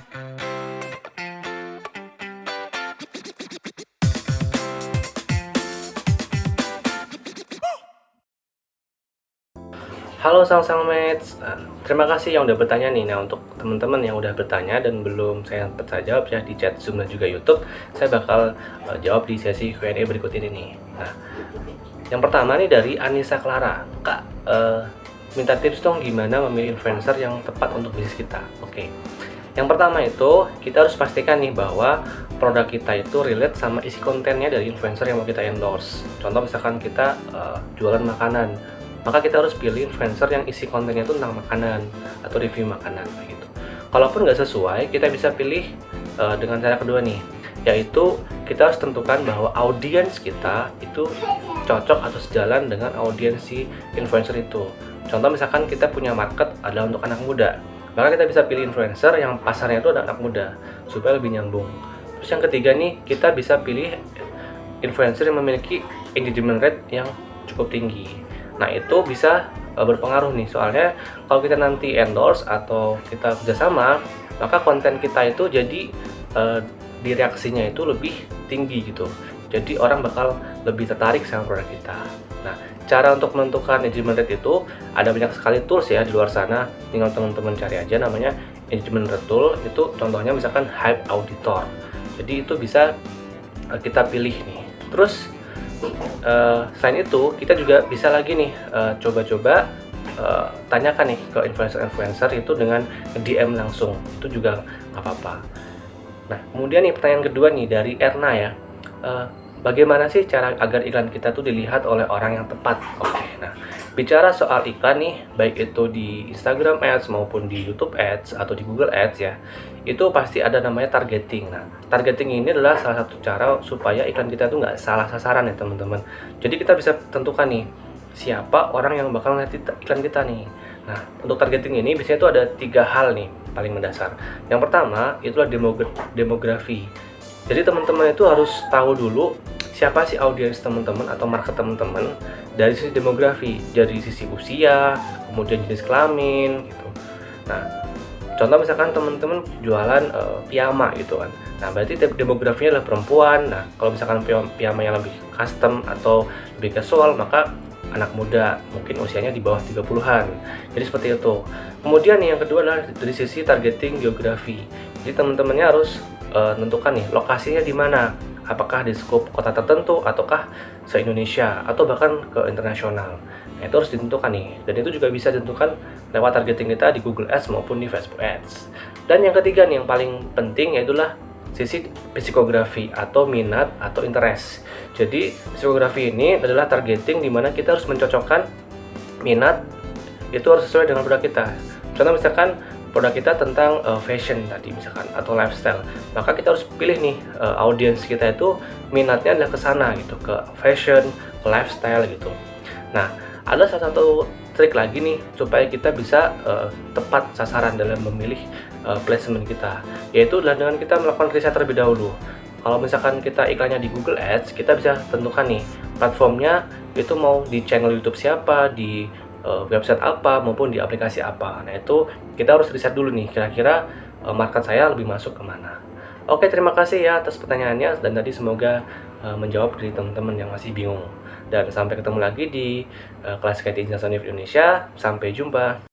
Halo Mates, terima kasih yang udah bertanya nih. Nah, untuk teman-teman yang udah bertanya dan belum saya jawab ya di chat Zoom dan juga YouTube, saya bakal jawab di sesi Q&A berikut ini nih. Nah, yang pertama nih dari Anissa Clara, Kak, minta tips dong gimana memilih influencer yang tepat untuk bisnis kita. Oke, yang pertama itu kita harus pastikan nih bahwa produk kita itu relate sama isi kontennya dari influencer yang mau kita endorse. Contoh misalkan kita jualan makanan, maka kita harus pilih influencer yang isi kontennya itu tentang makanan atau review makanan gitu. Kalaupun nggak sesuai, kita bisa pilih dengan cara kedua nih, yaitu kita harus tentukan bahwa audiens kita itu cocok atau sejalan dengan audiens si influencer itu. Contoh misalkan kita punya market adalah untuk anak muda, maka kita bisa pilih influencer yang pasarnya itu ada anak muda supaya lebih nyambung. Terus yang ketiga nih, kita bisa pilih influencer yang memiliki engagement rate yang cukup tinggi. Nah, itu bisa berpengaruh nih, soalnya kalau kita nanti endorse atau kita kerjasama, maka konten kita itu jadi di reaksinya itu lebih tinggi gitu. Jadi orang bakal lebih tertarik sama produk kita. Nah, cara untuk menentukan engagement rate itu ada banyak sekali tools ya di luar sana. Tinggal teman-teman cari aja namanya engagement rate tool. Itu contohnya misalkan Hype Auditor. Jadi itu bisa kita pilih nih. Terus selain itu kita juga bisa lagi nih coba-coba tanyakan nih ke influencer itu dengan DM langsung, itu juga nggak apa-apa. Nah, kemudian nih pertanyaan kedua nih dari Erna ya, bagaimana sih cara agar iklan kita tuh dilihat oleh orang yang tepat? Oke, nah bicara soal iklan nih, baik itu di Instagram Ads maupun di YouTube Ads atau di Google Ads ya, itu pasti ada namanya targeting. Nah, targeting ini adalah salah satu cara supaya iklan kita tuh nggak salah sasaran ya teman-teman. Jadi kita bisa tentukan nih, siapa orang yang bakal ngeliat iklan kita nih. Nah, untuk targeting ini biasanya tuh ada 3 hal nih paling mendasar. Yang pertama, itulah demografi. Jadi teman-teman itu harus tahu dulu siapa sih audiens teman-teman atau market teman-teman dari sisi demografi, dari sisi usia, kemudian jenis kelamin gitu. Nah, contoh misalkan teman-teman jualan piyama gitu kan. Nah, berarti demografinya adalah perempuan. Nah, kalau misalkan piyama yang lebih custom atau lebih casual, maka anak muda, mungkin usianya di bawah 30-an. Jadi seperti itu. Kemudian yang kedua adalah dari sisi targeting geografi. Jadi teman-temannya harus tentukan nih lokasinya di mana. Apakah di skop kota tertentu ataukah se-Indonesia atau bahkan ke internasional. Nah, itu harus ditentukan nih. Dan itu juga bisa ditentukan lewat targeting kita di Google Ads maupun di Facebook Ads. Dan yang ketiga nih yang paling penting yaitu sisi psikografi atau minat atau interest. Jadi psikografi ini adalah targeting di mana kita harus mencocokkan minat itu harus sesuai dengan produk kita. Contoh misalkan produk kita tentang fashion tadi misalkan atau lifestyle, maka kita harus pilih nih audiens kita itu minatnya adalah ke sana gitu, ke fashion, ke lifestyle gitu. Nah, ada salah satu trik lagi nih supaya kita bisa tepat sasaran dalam memilih placement kita, yaitu adalah dengan kita melakukan riset terlebih dahulu. Kalau misalkan kita iklannya di Google Ads, kita bisa tentukan nih platformnya itu mau di channel YouTube siapa, di website apa maupun di aplikasi apa. Nah, itu kita harus riset dulu nih kira-kira market saya lebih masuk kemana. Oke, terima kasih ya atas pertanyaannya dan tadi semoga menjawab dari teman-teman yang masih bingung. Dan sampai ketemu lagi di kelas KT International Indonesia. Sampai jumpa.